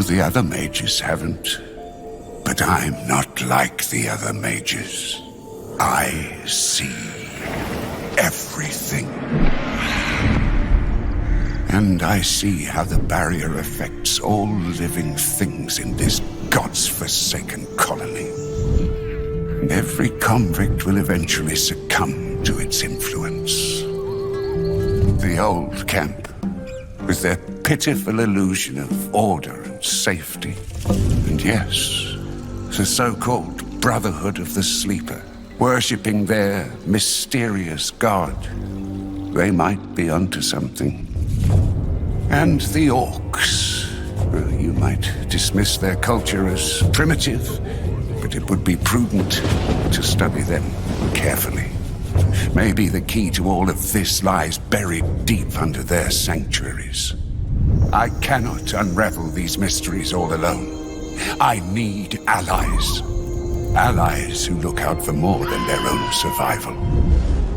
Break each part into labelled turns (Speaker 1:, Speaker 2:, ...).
Speaker 1: the other mages haven't. But I'm not like the other mages. I see everything. And I see how the barrier affects all living things in this God's-forsaken colony. Every convict will eventually succumb to its influence. The old camp, with their pitiful illusion of order and safety. And yes, the so-called Brotherhood of the Sleeper, worshipping their mysterious god. They might be onto something. And the orcs. Well, you might dismiss their culture as primitive, but it would be prudent to study them carefully. Maybe the key to all of this lies buried deep under their sanctuaries. I cannot unravel these mysteries all alone. I need allies. Allies who look out for more than their own survival.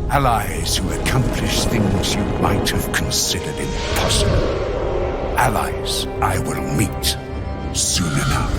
Speaker 1: Allies who accomplish things you might have considered impossible. Allies I will meet soon enough.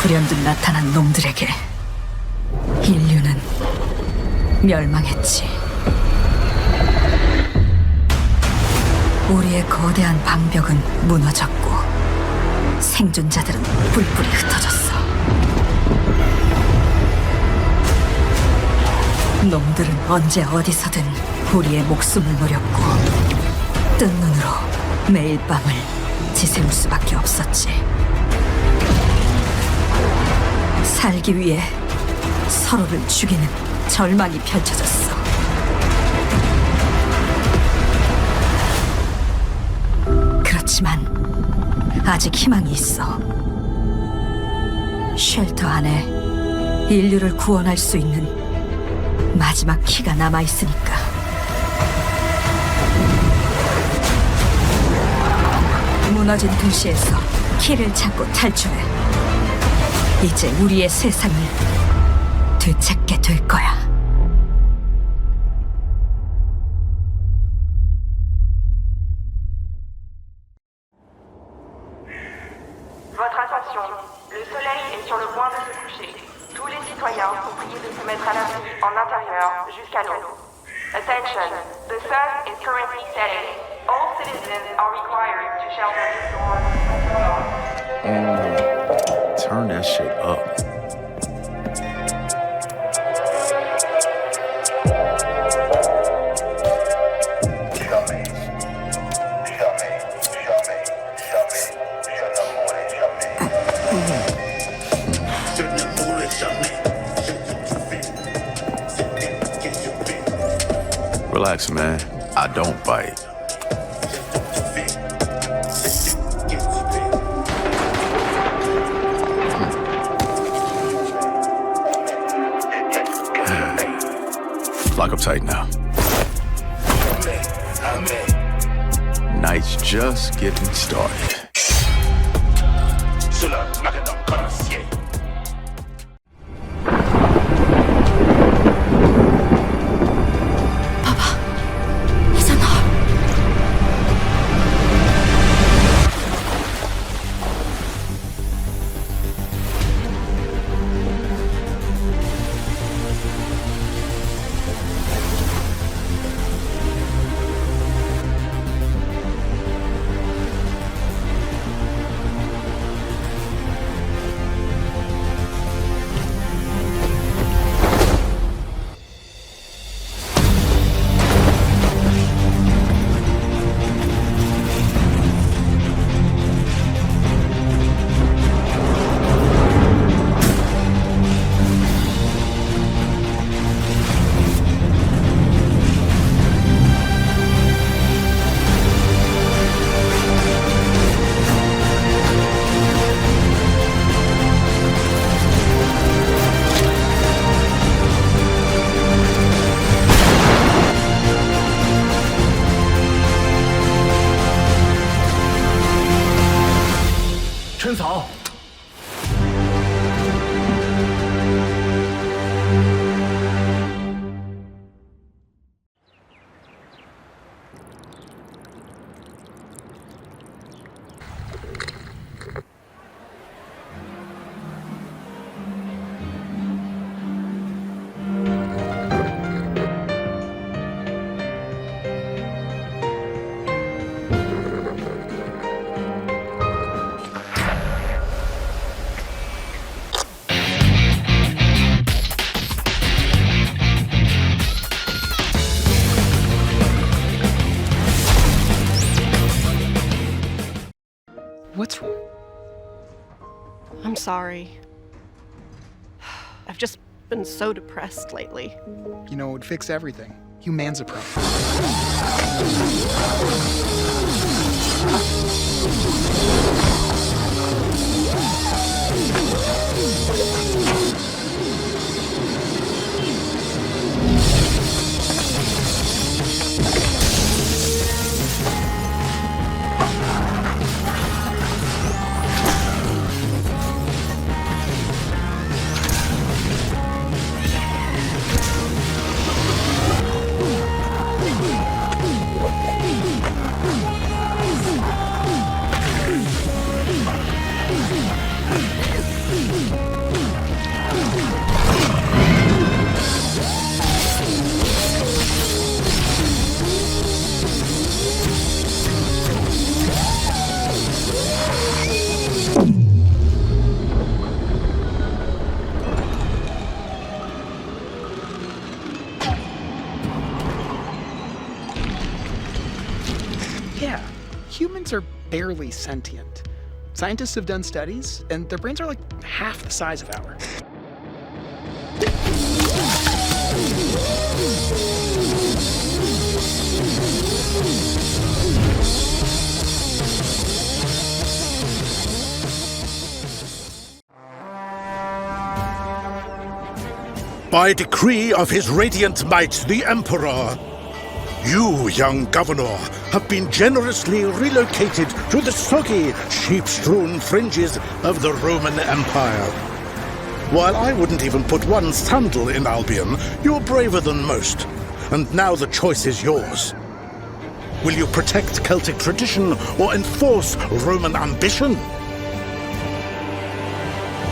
Speaker 2: 불현듯 나타난 놈들에게 인류는 멸망했지. 우리의 거대한 방벽은 무너졌고 생존자들은 뿔뿔이 흩어졌어. 놈들은 언제 어디서든 우리의 목숨을 노렸고 뜬 눈으로 매일 밤을 지새울 수밖에 없었지. 살기 위해 서로를 죽이는 절망이 펼쳐졌어. 그렇지만 아직 희망이 있어. 쉘터 안에 인류를 구원할 수 있는 마지막 키가 남아있으니까. 무너진 도시에서 키를 찾고 탈출해. 이제 우리의 세상을 되찾게 될 거야.
Speaker 3: Votre attention, le soleil est sur le point de se coucher. Tous les citoyens sont priés de se mettre à l'abri en intérieur jusqu'à l'aube. Attention, the sun is currently setting. All citizens are required to shelter indoors.
Speaker 4: Turn that shit up. Relax, man. I don't bite. Lock up tight now. Night's just getting started.
Speaker 5: What's wrong?
Speaker 6: I'm sorry. I've just been so depressed lately.
Speaker 5: You know, it would fix everything. Humanzapro. Yeah, humans are barely sentient. Scientists have done studies, and their brains are like half the size of ours.
Speaker 7: By decree of his radiant might, the Emperor, you, young governor, have been generously relocated to the soggy, sheep-strewn fringes of the Roman Empire. While I wouldn't even put one sandal in Albion, you're braver than most. And now the choice is yours. Will you protect Celtic tradition or enforce Roman ambition?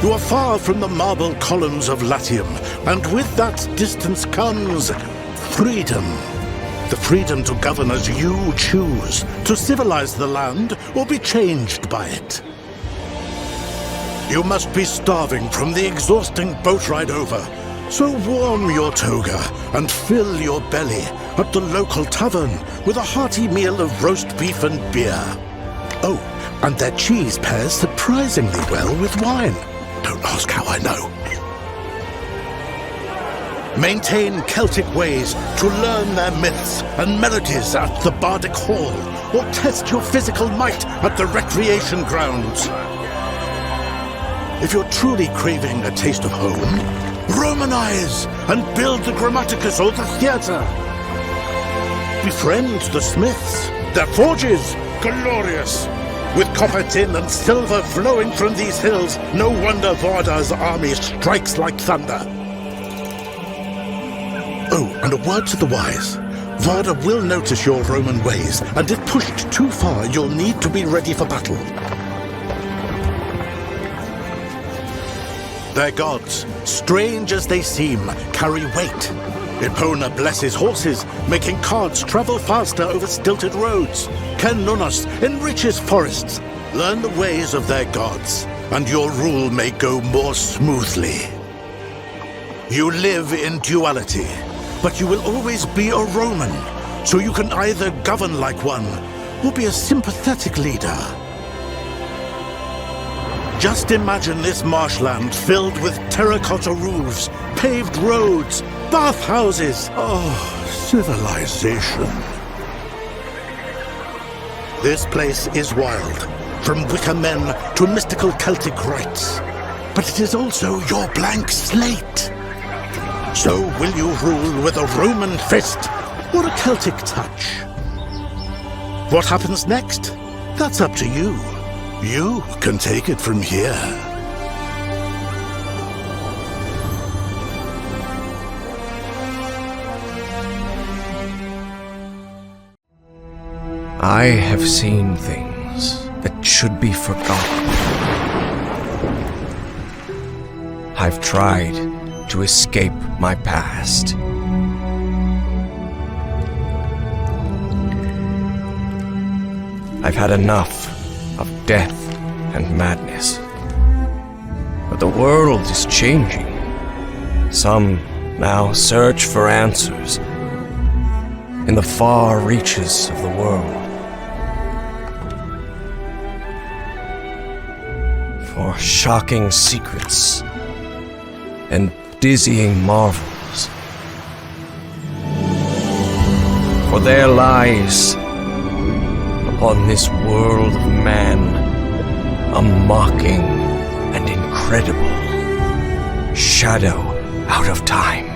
Speaker 7: You are far from the marble columns of Latium, and with that distance comes freedom. The freedom to govern as you choose, to civilize the land or be changed by it. You must be starving from the exhausting boat ride over, so warm your toga and fill your belly at the local tavern with a hearty meal of roast beef and beer. Oh, and their cheese pairs surprisingly well with wine. Don't ask how I know. Maintain Celtic ways to learn their myths and melodies at the Bardic Hall, or test your physical might at the recreation grounds. If you're truly craving a taste of home, Romanize and build the Grammaticus or the theatre. Befriend the smiths, their forges glorious. With copper, tin, and silver flowing from these hills, no wonder Varda's army strikes like thunder. Oh, and a word to the wise. Varda will notice your Roman ways, and if pushed too far, you'll need to be ready for battle. Their gods, strange as they seem, carry weight. Epona blesses horses, making carts travel faster over stilted roads. Ken Nunos enriches forests. Learn the ways of their gods, and your rule may go more smoothly. You live in duality, but you will always be a Roman, so you can either govern like one, or be a sympathetic leader. Just imagine this marshland filled with terracotta roofs, paved roads, bathhouses. Oh, civilization. This place is wild, from wicker men to mystical Celtic rites. But it is also your blank slate. So will you rule with a Roman fist or a Celtic touch? What happens next? That's up to you. You can take it from here.
Speaker 8: I have seen things that should be forgotten. I've tried to escape my past. I've had enough of death and madness. But the world is changing. Some now search for answers in the far reaches of the world. For shocking secrets and dizzying marvels. For there lies upon this world of man a mocking and incredible shadow out of time.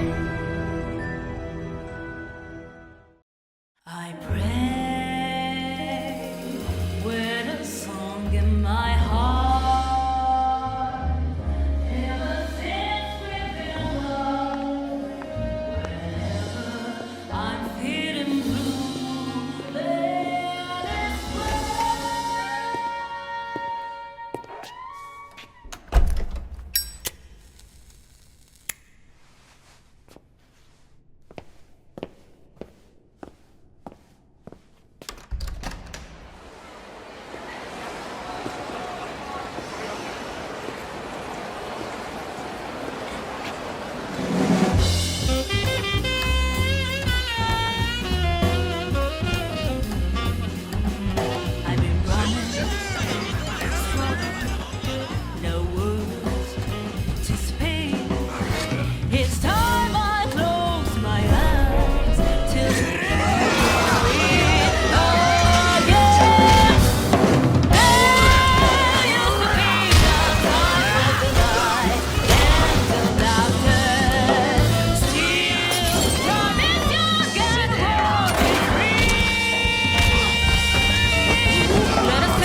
Speaker 9: I pray with a song in my heart. Ever since we've been alone, whenever I'm feeling blue, let us I've been running, no words to speak. It's time I close my eyes to breathe again. There used to be a time for the light and the laughter. Still, time is young and walking free. Let us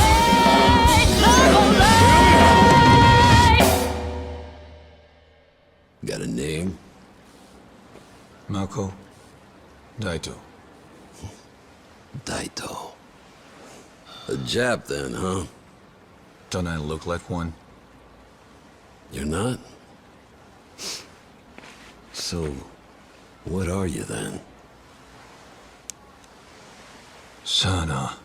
Speaker 9: take love away.
Speaker 4: Got a name?
Speaker 10: Mako. Daito.
Speaker 4: Daito. A Jap then, huh?
Speaker 10: Don't I look like one?
Speaker 4: You're not? So, what are you then?
Speaker 10: さあな。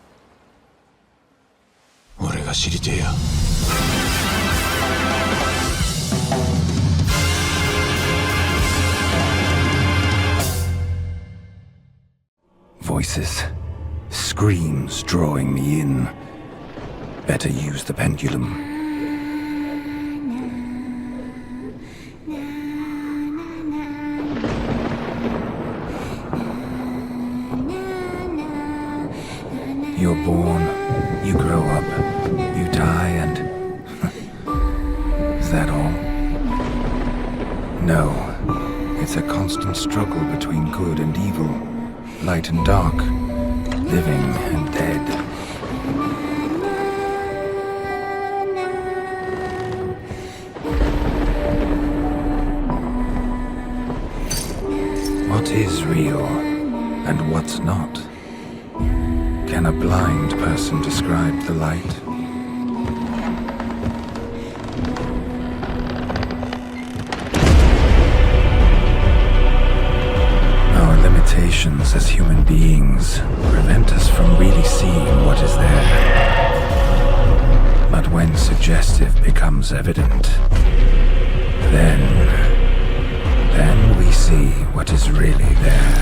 Speaker 10: 俺が知りてえや。
Speaker 11: Voices, screams drawing me in. Better use the pendulum. You're born, you grow up, you die, and... is that all? No, it's a constant struggle between good and evil, light and dark, living and dead. What is real and what's not? Can a blind person describe the light? Our limitations as human beings prevent us from really seeing what is there. But when suggestive becomes evident, then we see what is really there.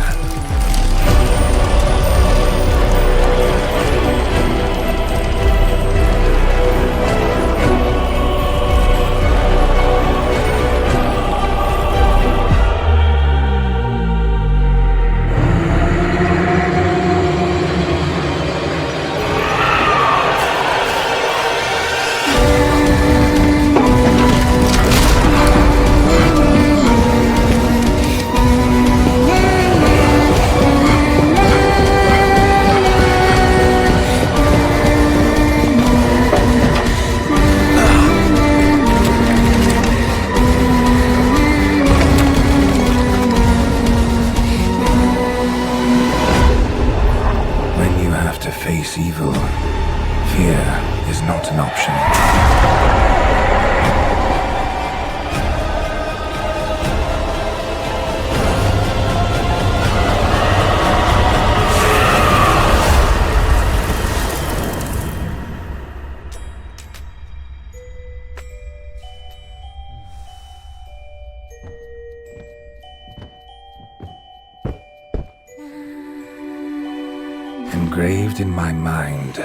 Speaker 11: Evil, fear is not an option. Engraved in my mind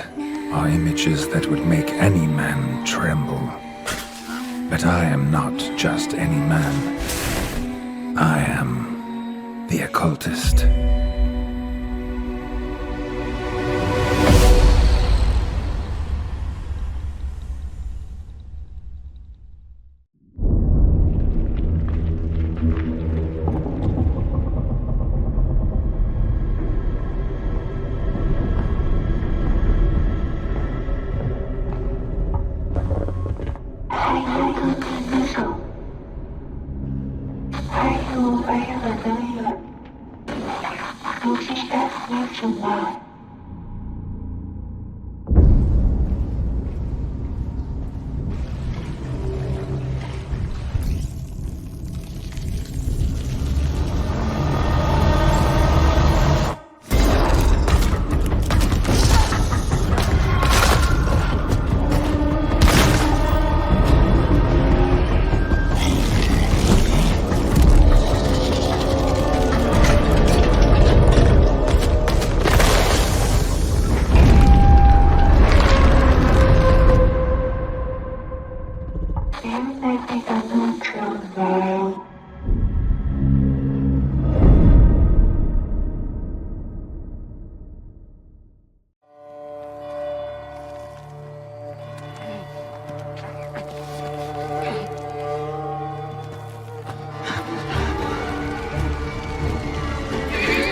Speaker 11: are images that would make any man tremble. But I am not just any man. I am the Occultist.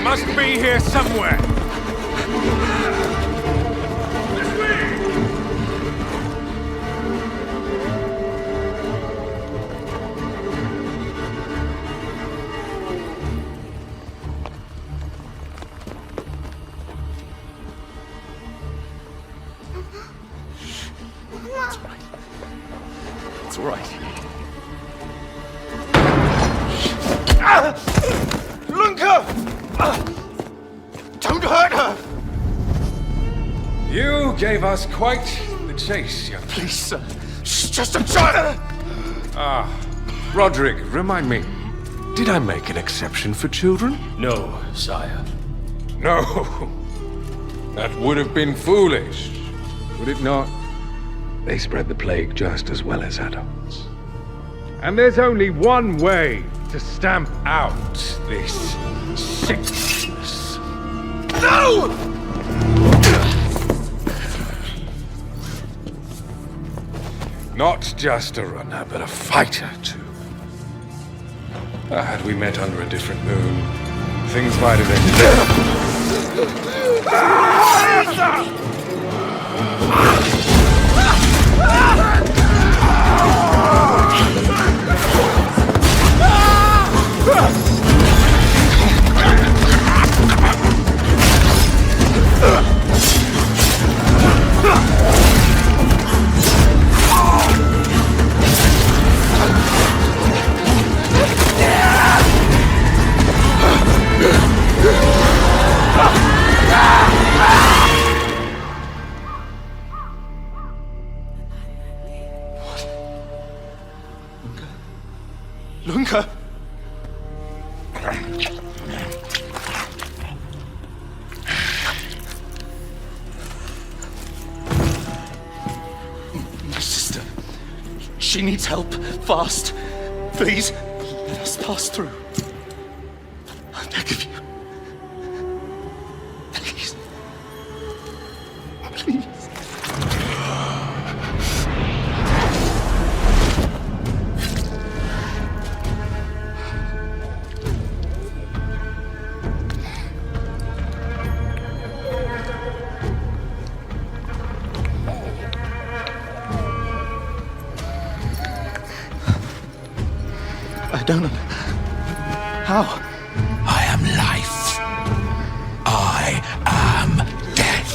Speaker 12: Must be here somewhere.
Speaker 13: It's all right.
Speaker 12: Don't hurt her! You gave us quite the chase, young.
Speaker 13: Please, sir. She's just a child!
Speaker 12: Roderick, remind me. Did I make an exception for children?
Speaker 13: No, sire.
Speaker 12: No. That would have been foolish, would it not? They spread the plague just as well as adults. And there's only one way to stamp out this sickness.
Speaker 13: No!
Speaker 12: Not just a runner, but a fighter, too. Had we met under a different moon, things might have ended.
Speaker 13: Lunka! My sister. She needs help. Fast. Please, let us pass through. I beg of you. Please. Please. I don't know. How?
Speaker 1: I am life. I am death.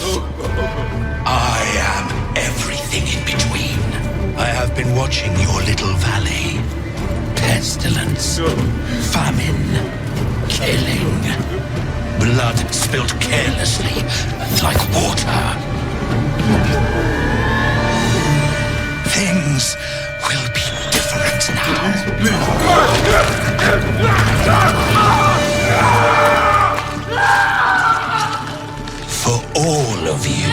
Speaker 1: I am everything in between. I have been watching your little valley. Pestilence, famine, killing. Blood spilled carelessly, like water. Things will be different now. For all of you.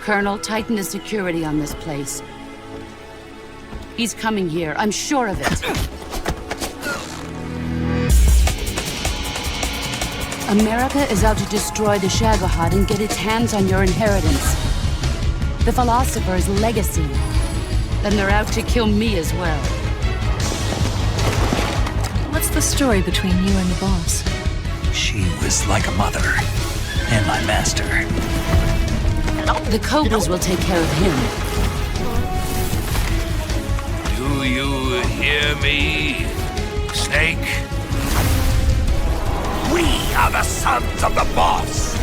Speaker 14: Colonel, tighten the security on this place. He's coming here, I'm sure of it. America is out to destroy the Shagohod and get its hands on your inheritance. The Philosopher's legacy. Then they're out to kill me as well.
Speaker 2: What's the story between you and the boss?
Speaker 15: She was like a mother, and my master.
Speaker 14: The Cobras will take care of him.
Speaker 16: Do you hear me, Snake? We are the sons of the boss!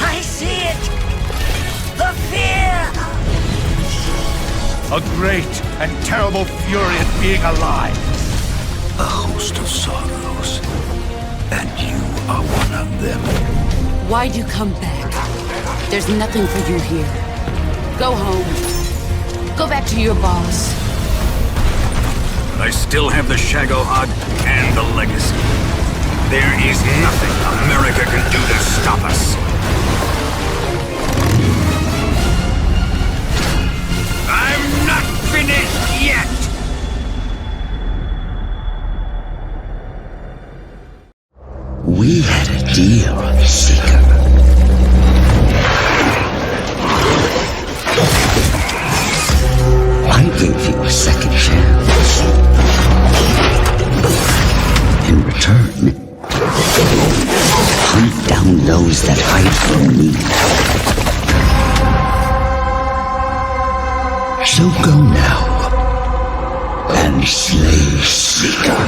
Speaker 9: I see it! The fear!
Speaker 16: A great and terrible fury at being alive.
Speaker 15: A host of sorrows. And you are one of them.
Speaker 14: Why'd you come back? There's nothing for you here. Go home. Go back to your boss.
Speaker 16: I still have the Shagohod and the legacy. There is nothing America can do to stop us. I'm not finished yet!
Speaker 15: We had a deal, Seeker. I gave you a second chance. In return, hunt down those that hide from me. So go now and slay Seeker.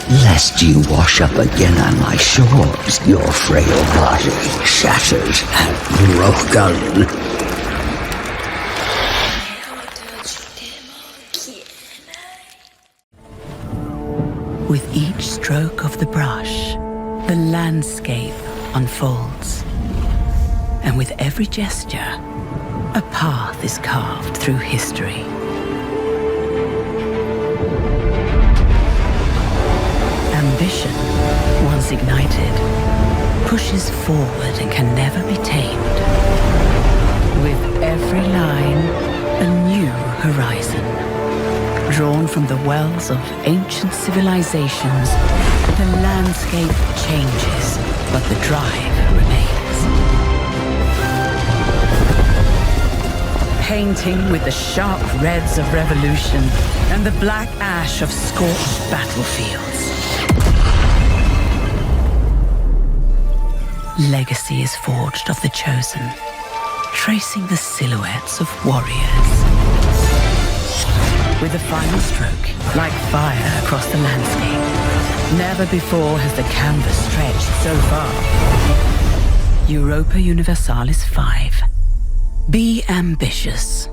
Speaker 15: Lest you wash up again on my shores, your frail body shatters and broken.
Speaker 17: With each stroke of the brush, the landscape unfolds. And with every gesture, a path is carved through history. Ambition, once ignited, pushes forward and can never be tamed. With every line, a new horizon. Drawn from the wells of ancient civilizations, the landscape changes, but the drive remains. Painting with the sharp reds of revolution and the black ash of scorched battlefields. Legacy is forged of the chosen, tracing the silhouettes of warriors. With the final stroke, like fire across the landscape, never before has the canvas stretched so far. Europa Universalis 5. Be ambitious.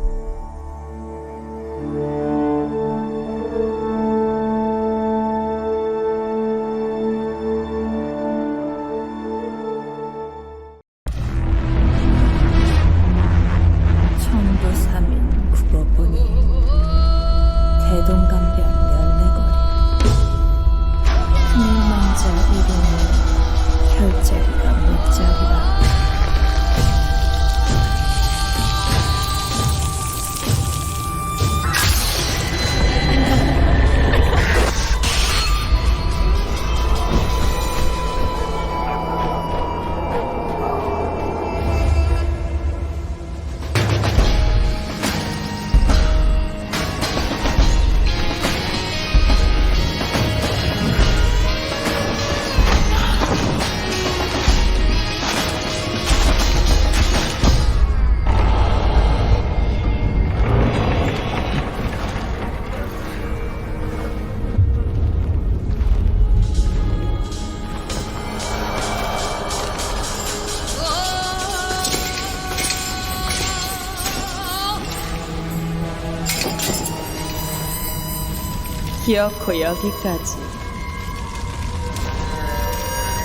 Speaker 18: 기어코 여기까지.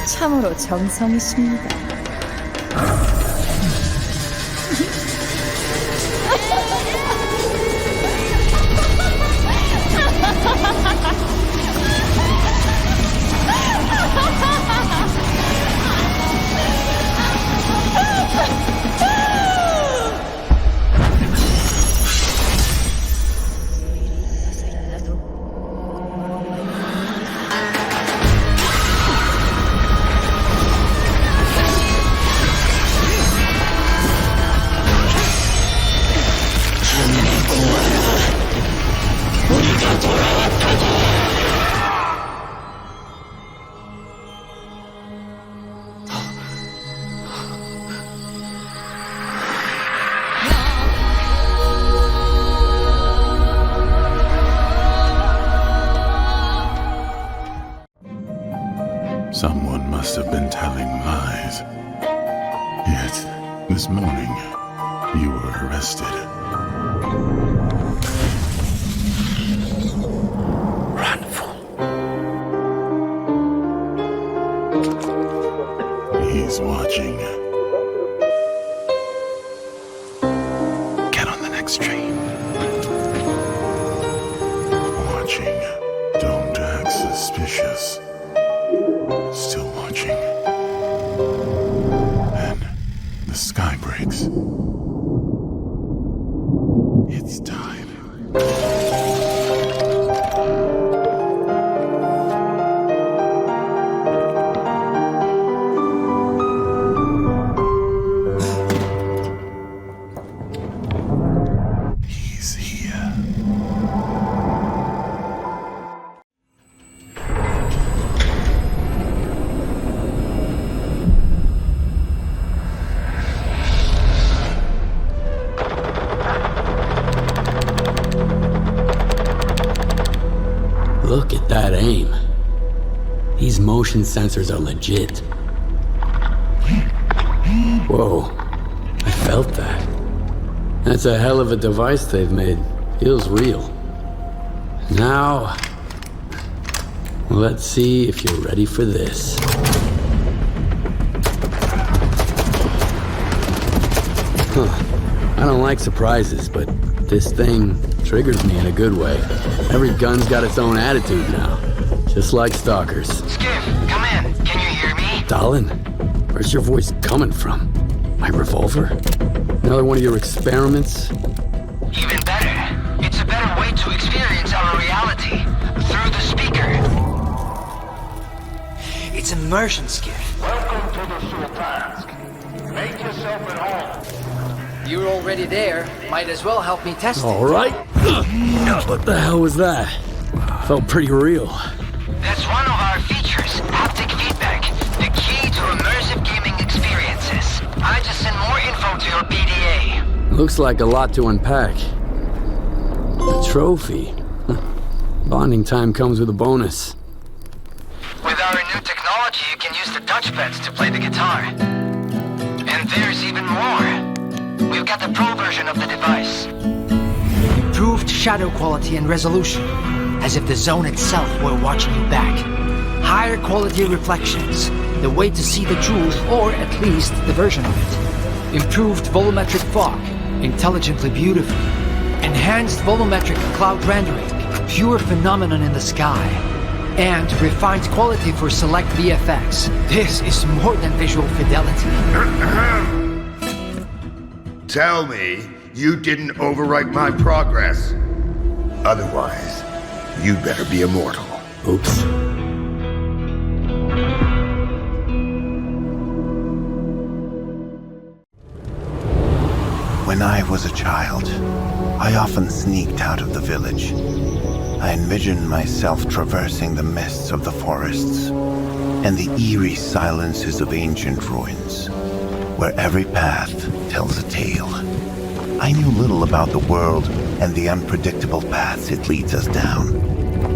Speaker 18: 참으로 정성이십니다.
Speaker 19: Someone must have been telling lies. Yet, this morning, you were arrested.
Speaker 15: Run, fool.
Speaker 19: He's watching. Get on the next train. Watching. Don't act suspicious. Still watching. Then the sky breaks. It's time. He's here.
Speaker 20: Look at that aim. These motion sensors are legit. Whoa, I felt that. That's a hell of a device they've made. Feels real. Now, let's see if you're ready for this. I don't like surprises, but this thing triggers me in a good way. Every gun's got its own attitude now, just like stalkers.
Speaker 21: Skiff, come in. Can you hear me?
Speaker 20: Stalin, where's your voice coming from? My revolver? Another one of your experiments?
Speaker 21: Even better. It's a better way to experience our reality. Through the speaker.
Speaker 22: It's immersion, Skiff.
Speaker 23: Welcome to the Sultansk. Make yourself at home.
Speaker 22: You're already there. Might as well help me test it.
Speaker 20: All right. What the hell was that? Felt pretty real.
Speaker 21: That's one of our features, haptic feedback. The key to immersive gaming experiences. I just sent more info to your PDA.
Speaker 20: Looks like a lot to unpack. A trophy. Bonding time comes with a bonus.
Speaker 21: With our new technology, you can use the touchpads to play the guitar. And there's even more. We've got the pro version of the device.
Speaker 22: Improved shadow quality and resolution, as if the zone itself were watching you back. Higher quality reflections, the way to see the jewel, or at least the version of it. Improved volumetric fog, intelligently beautiful. Enhanced volumetric cloud rendering, pure phenomenon in the sky. And refined quality for select VFX. This is more than visual fidelity.
Speaker 24: Tell me you didn't overwrite my progress. Otherwise, you better be immortal.
Speaker 20: Oops.
Speaker 25: When I was a child, I often sneaked out of the village. I envisioned myself traversing the mists of the forests and the eerie silences of ancient ruins, where every path tells a tale. I knew little about the world and the unpredictable paths it leads us down.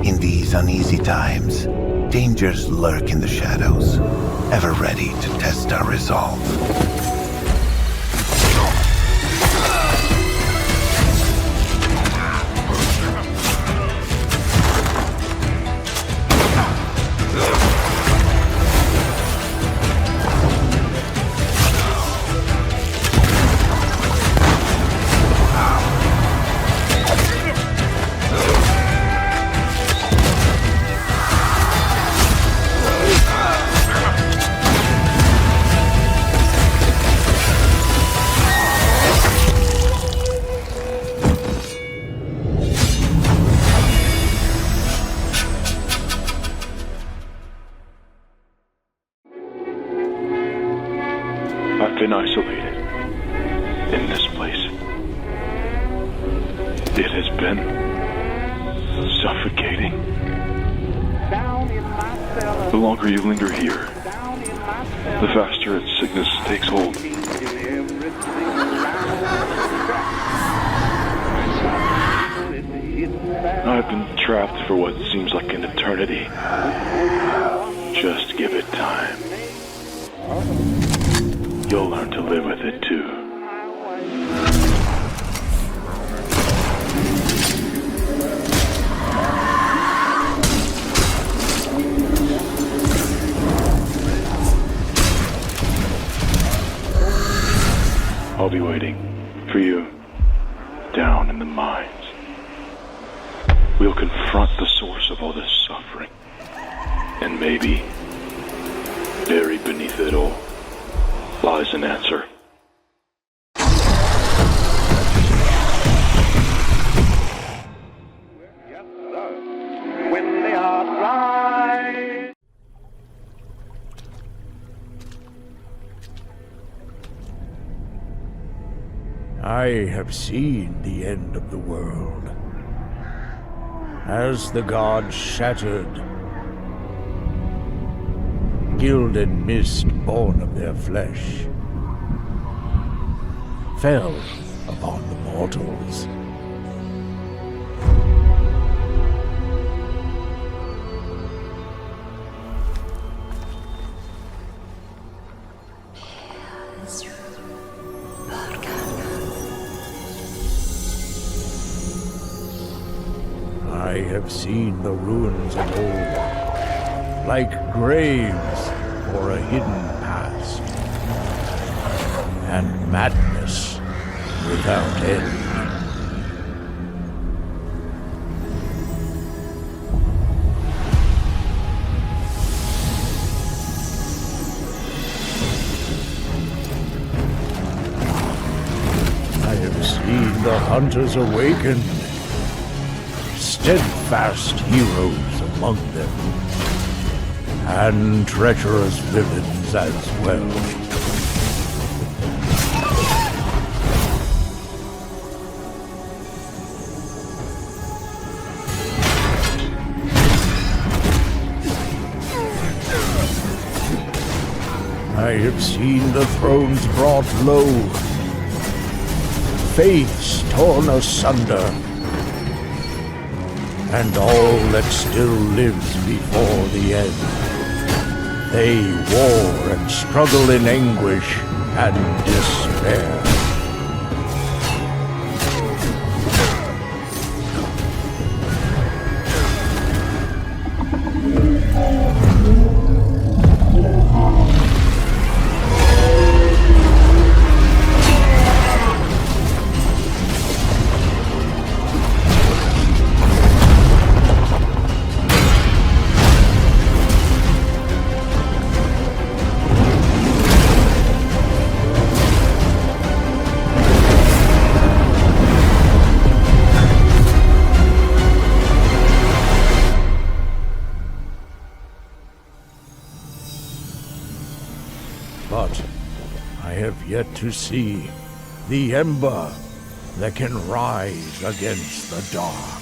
Speaker 25: In these uneasy times, dangers lurk in the shadows, ever ready to test our resolve.
Speaker 3: been isolated in this place. It has been suffocating. The longer you linger here, the faster its sickness takes hold. I've been trapped for what seems like an eternity. Just give it time. You'll learn to live with it too. I'll be waiting for you down in the mines. We'll confront the source of all this suffering. And maybe, buried beneath it all, lies an answer.
Speaker 23: When they are dry.
Speaker 5: I have seen the end of the world. As the gods shattered, guild and mist born of their flesh fell upon the mortals. I have seen the ruins of old, like graves for a hidden past, and madness without end. I have seen the hunters awaken, steadfast heroes among them, and treacherous villains as well. I have seen the thrones brought low, faiths torn asunder, and all that still lives before the end. They war and struggle in anguish and despair. But I have yet to see the ember that can rise against the dark.